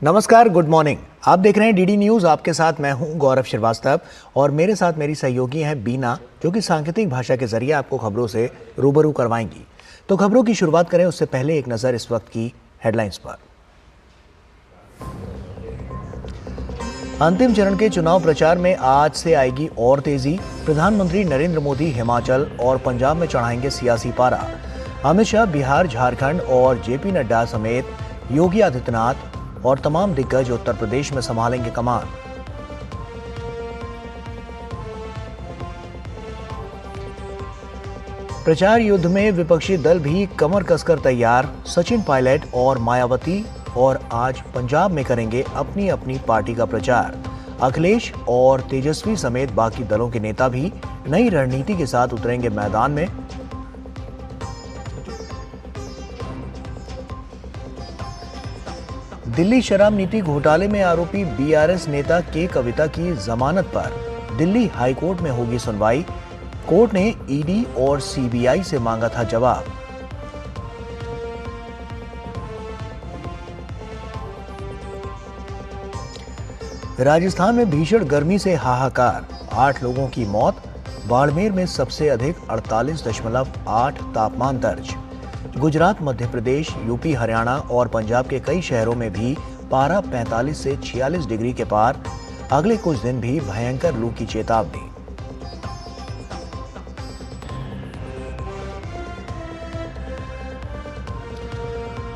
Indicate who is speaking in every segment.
Speaker 1: नमस्कार, good morning. आप देख रहे हैं डीडी न्यूज। आपके साथ मैं हूं गौरव श्रीवास्तव और मेरे साथ मेरी सहयोगी हैं बीना, जो कि सांकेतिक भाषा के जरिए आपको खबरों से रूबरू करवाएंगी। तो खबरों की शुरुआत करें उससे पहले एक नजर इस वक्त की हेडलाइंस पर। अंतिम चरण के चुनाव प्रचार में आज से आएगी और तेजी। प्रधानमंत्री नरेंद्र मोदी हिमाचल और पंजाब में चढ़ाएंगे सियासी पारा। अमित शाह बिहार, झारखंड और जेपी नड्डा समेत योगी आदित्यनाथ और तमाम दिग्गज उत्तर प्रदेश में संभालेंगे कमान। प्रचार युद्ध में विपक्षी दल भी कमर कसकर तैयार। सचिन पायलट और मायावती और आज पंजाब में करेंगे अपनी अपनी पार्टी का प्रचार। अखिलेश और तेजस्वी समेत बाकी दलों के नेता भी नई रणनीति के साथ उतरेंगे मैदान में। दिल्ली शराब नीति घोटाले में आरोपी बीआरएस नेता के कविता की जमानत पर दिल्ली हाईकोर्ट में होगी सुनवाई। कोर्ट ने ईडी और सीबीआई से मांगा था जवाब। राजस्थान में भीषण गर्मी से हाहाकार, 8 लोगों की मौत। बाड़मेर में सबसे अधिक 48.8 तापमान दर्ज। गुजरात, मध्य प्रदेश, यूपी, हरियाणा और पंजाब के कई शहरों में भी पारा 45 से 46 डिग्री के पार। अगले कुछ दिन भी भयंकर लू की चेतावनी।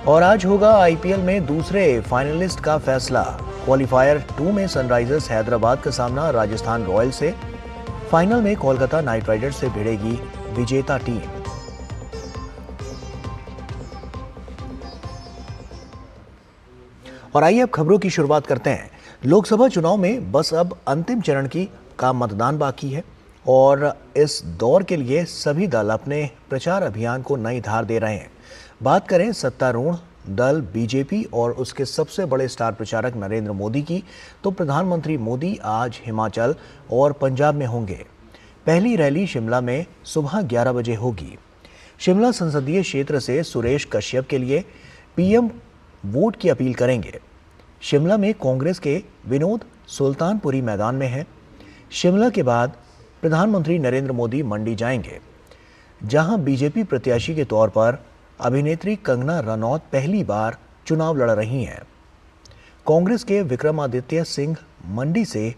Speaker 1: और आज होगा आईपीएल में दूसरे फाइनलिस्ट का फैसला। क्वालिफायर 2 में सनराइजर्स हैदराबाद का सामना राजस्थान रॉयल्स से। फाइनल में कोलकाता नाइट राइडर्स से भिड़ेगी विजेता टीम। और आइए अब खबरों की शुरुआत करते हैं। लोकसभा चुनाव में बस अब अंतिम चरण का मतदान बाकी है और इस दौर के लिए सभी दल अपने प्रचार अभियान को नई धार दे रहे हैं। बात करें सत्तारूढ़ दल बीजेपी और उसके सबसे बड़े स्टार प्रचारक नरेंद्र मोदी की, तो प्रधानमंत्री मोदी आज हिमाचल और पंजाब में होंगे। पहली रैली शिमला में सुबह 11 बजे होगी। शिमला संसदीय क्षेत्र से सुरेश कश्यप के लिए पीएम वोट की अपील करेंगे। शिमला में कांग्रेस के विनोद सुल्तानपुरी मैदान में हैं। शिमला के बाद प्रधानमंत्री नरेंद्र मोदी मंडी जाएंगे, जहां बीजेपी प्रत्याशी के तौर पर अभिनेत्री कंगना रनौत पहली बार चुनाव लड़ रही हैं। कांग्रेस के विक्रमादित्य सिंह मंडी से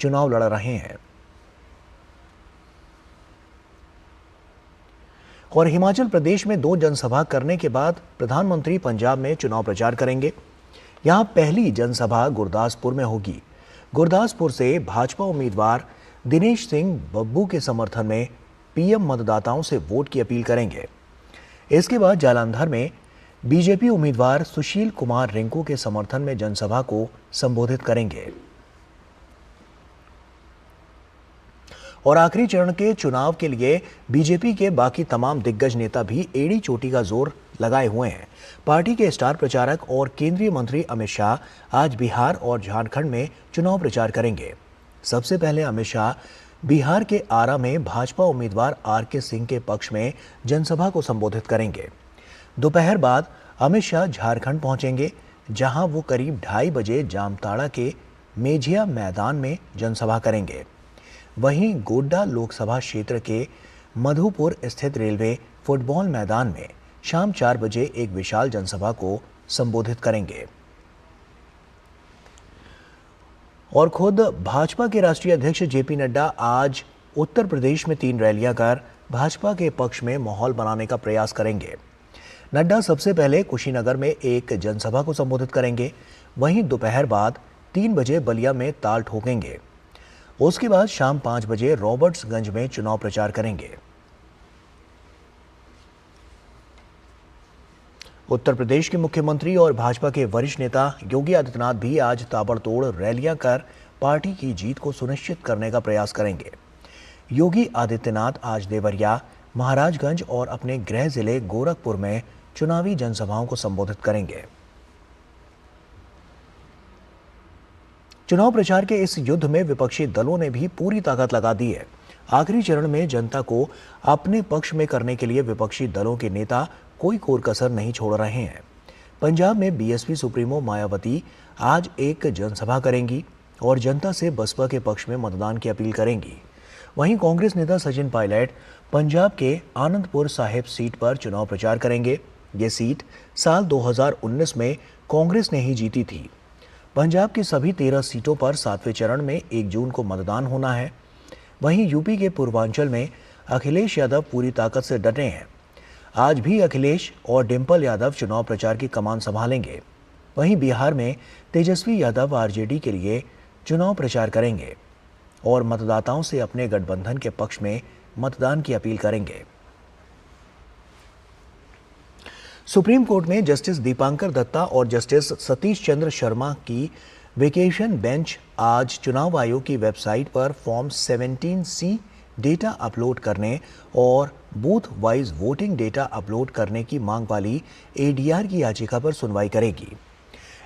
Speaker 1: चुनाव लड़ रहे हैं। और हिमाचल प्रदेश में 2 जनसभा करने के बाद प्रधानमंत्री पंजाब में चुनाव प्रचार करेंगे। यहां पहली जनसभा गुरदासपुर में होगी। गुरदासपुर से भाजपा उम्मीदवार दिनेश सिंह बब्बू के समर्थन में पीएम मतदाताओं से वोट की अपील करेंगे। इसके बाद जालंधर में बीजेपी उम्मीदवार सुशील कुमार रिंकू के समर्थन में जनसभा को संबोधित करेंगे। और आखिरी चरण के चुनाव के लिए बीजेपी के बाकी तमाम दिग्गज नेता भी एड़ी चोटी का जोर लगाए हुए हैं। पार्टी के स्टार प्रचारक और केंद्रीय मंत्री अमित शाह आज बिहार और झारखंड में चुनाव प्रचार करेंगे। सबसे पहले अमित शाह बिहार के आरा में भाजपा उम्मीदवार आरके सिंह के पक्ष में जनसभा को संबोधित करेंगे। दोपहर बाद अमित शाह झारखंड पहुंचेंगे, जहां वो करीब 2:30 बजे जामताड़ा के मेझिया मैदान में जनसभा करेंगे। वहीं गोड्डा लोकसभा क्षेत्र के मधुपुर स्थित रेलवे फुटबॉल मैदान में शाम 4 बजे एक विशाल जनसभा को संबोधित करेंगे। और खुद भाजपा के राष्ट्रीय अध्यक्ष जेपी नड्डा आज उत्तर प्रदेश में 3 रैलियां कर भाजपा के पक्ष में माहौल बनाने का प्रयास करेंगे। नड्डा सबसे पहले कुशीनगर में एक जनसभा को संबोधित करेंगे। वहीं दोपहर बाद 3 बजे बलिया में ताल ठोकेंगे। उसके बाद शाम 5 बजे रॉबर्ट्सगंज में चुनाव प्रचार करेंगे। उत्तर प्रदेश के मुख्यमंत्री और भाजपा के वरिष्ठ नेता योगी आदित्यनाथ भी आज ताबड़तोड़ रैलियां कर पार्टी की जीत को सुनिश्चित करने का प्रयास करेंगे। योगी आदित्यनाथ आज देवरिया, महाराजगंज और अपने गृह जिले गोरखपुर में चुनावी जनसभाओं को संबोधित करेंगे। चुनाव प्रचार के इस युद्ध में विपक्षी दलों ने भी पूरी ताकत लगा दी है। आखिरी चरण में जनता को अपने पक्ष में करने के लिए विपक्षी दलों के नेता कोई कोर कसर नहीं छोड़ रहे हैं। पंजाब में बीएसपी सुप्रीमो मायावती आज एक जनसभा करेंगी और जनता से बसपा के पक्ष में मतदान की अपील करेंगी। वहीं कांग्रेस नेता सचिन पायलट पंजाब के आनंदपुर साहिब सीट पर चुनाव प्रचार करेंगे। ये सीट साल 2019 में कांग्रेस ने ही जीती थी। पंजाब की सभी 13 सीटों पर 7वें चरण में 1 जून को मतदान होना है। वहीं यूपी के पूर्वांचल में अखिलेश यादव पूरी ताकत से डटे हैं। आज भी अखिलेश और डिंपल यादव चुनाव प्रचार की कमान संभालेंगे। वहीं बिहार में तेजस्वी यादव आरजेडी के लिए चुनाव प्रचार करेंगे और मतदाताओं से अपने गठबंधन के पक्ष में मतदान की अपील करेंगे। सुप्रीम कोर्ट में जस्टिस दीपांकर दत्ता और जस्टिस सतीश चंद्र शर्मा की वेकेशन बेंच आज चुनाव आयोग की वेबसाइट पर फॉर्म 17C डेटा अपलोड करने और booth wise voting data upload करने की मांग वाली एडीआर की याचिका पर सुनवाई करेगी।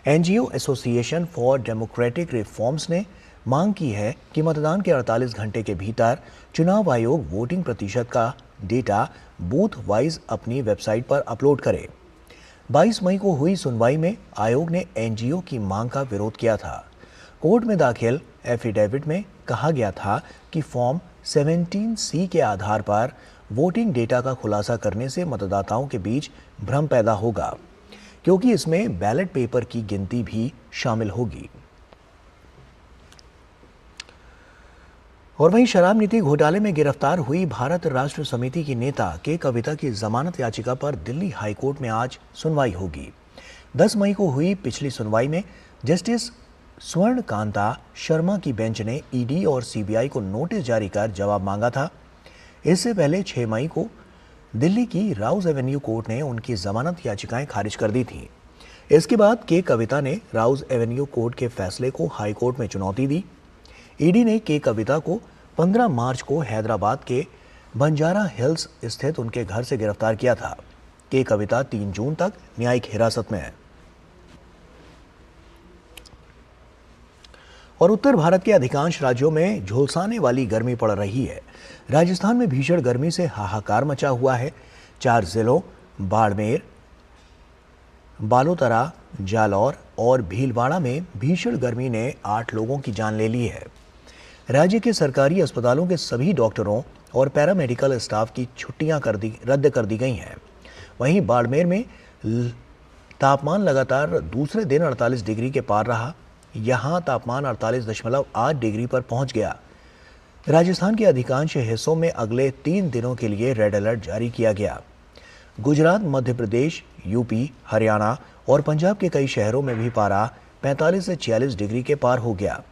Speaker 1: NGO association for democratic reforms ने मांग की है कि मतदान के 48 घंटे के भीतर चुनाव आयोग वोटिंग प्रतिशत का डेटा बूथ वाइज अपनी वेबसाइट पर अपलोड करे। 22 मई को हुई सुनवाई में आयोग ने एनजीओ की मांग का विरोध किया था। कोर्ट में दाखिल एफिडेविट में कहा गया था कि फॉर्म 17C के आधार पर वोटिंग डेटा का खुलासा करने से मतदाताओं के बीच भ्रम पैदा होगा, क्योंकि इसमें बैलेट पेपर की गिनती भी शामिल होगी। और वहीं शराब नीति घोटाले में गिरफ्तार हुई भारत राष्ट्र समिति की नेता के कविता की जमानत याचिका पर दिल्ली हाईकोर्ट में आज सुनवाई होगी। 10 मई को हुई पिछली सुनवाई में जस्टिस स्वर्ण कांता शर्मा की बेंच ने ईडी और सीबीआई को नोटिस जारी कर जवाब मांगा था। इससे पहले 6 मई को दिल्ली की राउज एवेन्यू कोर्ट ने उनकी जमानत याचिकाएं खारिज कर दी थीं। इसके बाद के कविता ने राउज एवेन्यू कोर्ट के फैसले को हाईकोर्ट में चुनौती दी। ईडी ने के कविता को 15 मार्च को हैदराबाद के बंजारा हिल्स स्थित उनके घर से गिरफ्तार किया था। के कविता 3 जून तक न्यायिक हिरासत में है। और उत्तर भारत के अधिकांश राज्यों में झुलसाने वाली गर्मी पड़ रही है। राजस्थान में भीषण गर्मी से हाहाकार मचा हुआ है। 4 जिलों बाड़मेर, बालोतरा, जालौर और भीलवाड़ा में भीषण गर्मी ने 8 लोगों की जान ले ली है। राज्य के सरकारी अस्पतालों के सभी डॉक्टरों और पैरामेडिकल स्टाफ की छुट्टियां रद्द कर दी गई हैं। वहीं बाड़मेर में तापमान लगातार दूसरे दिन 48 डिग्री के पार रहा। यहां तापमान 48.8 डिग्री पर पहुंच गया। राजस्थान के अधिकांश हिस्सों में अगले 3 दिनों के लिए रेड अलर्ट जारी किया गया। गुजरात, मध्य प्रदेश, यूपी, हरियाणा और पंजाब के कई शहरों में भी पारा 45 से 46 डिग्री के पार हो गया।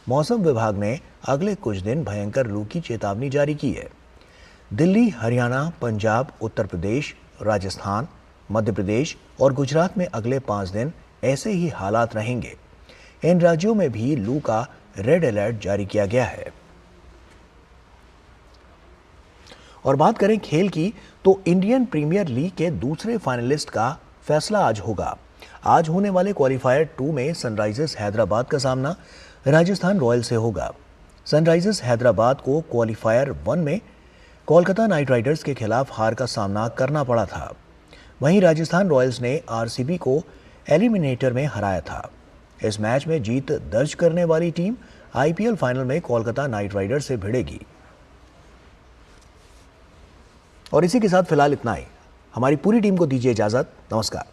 Speaker 1: मौसम विभाग ने अगले कुछ दिन भयंकर लू की चेतावनी जारी की है। दिल्ली, हरियाणा, पंजाब, उत्तर प्रदेश, राजस्थान, मध्य प्रदेश और गुजरात में अगले 5 दिन ऐसे ही हालात रहेंगे। इन राज्यों में भी लू का रेड अलर्ट जारी किया गया है। और बात करें खेल की, तो इंडियन प्रीमियर लीग के दूसरे फाइनलिस्ट का फैसला आज होगा। आज होने वाले क्वालिफायर 2 में सनराइजर्स हैदराबाद का सामना राजस्थान रॉयल्स से होगा। सनराइजर्स हैदराबाद को क्वालिफायर 1 में कोलकाता नाइट राइडर्स के खिलाफ हार का सामना करना पड़ा था। वहीं राजस्थान रॉयल्स ने आरसीबी को एलिमिनेटर में हराया था। इस मैच में जीत दर्ज करने वाली टीम आईपीएल फाइनल में कोलकाता नाइट राइडर्स से भिड़ेगी। और इसी के साथ फिलहाल इतना ही। हमारी पूरी टीम को दीजिए इजाजत। नमस्कार।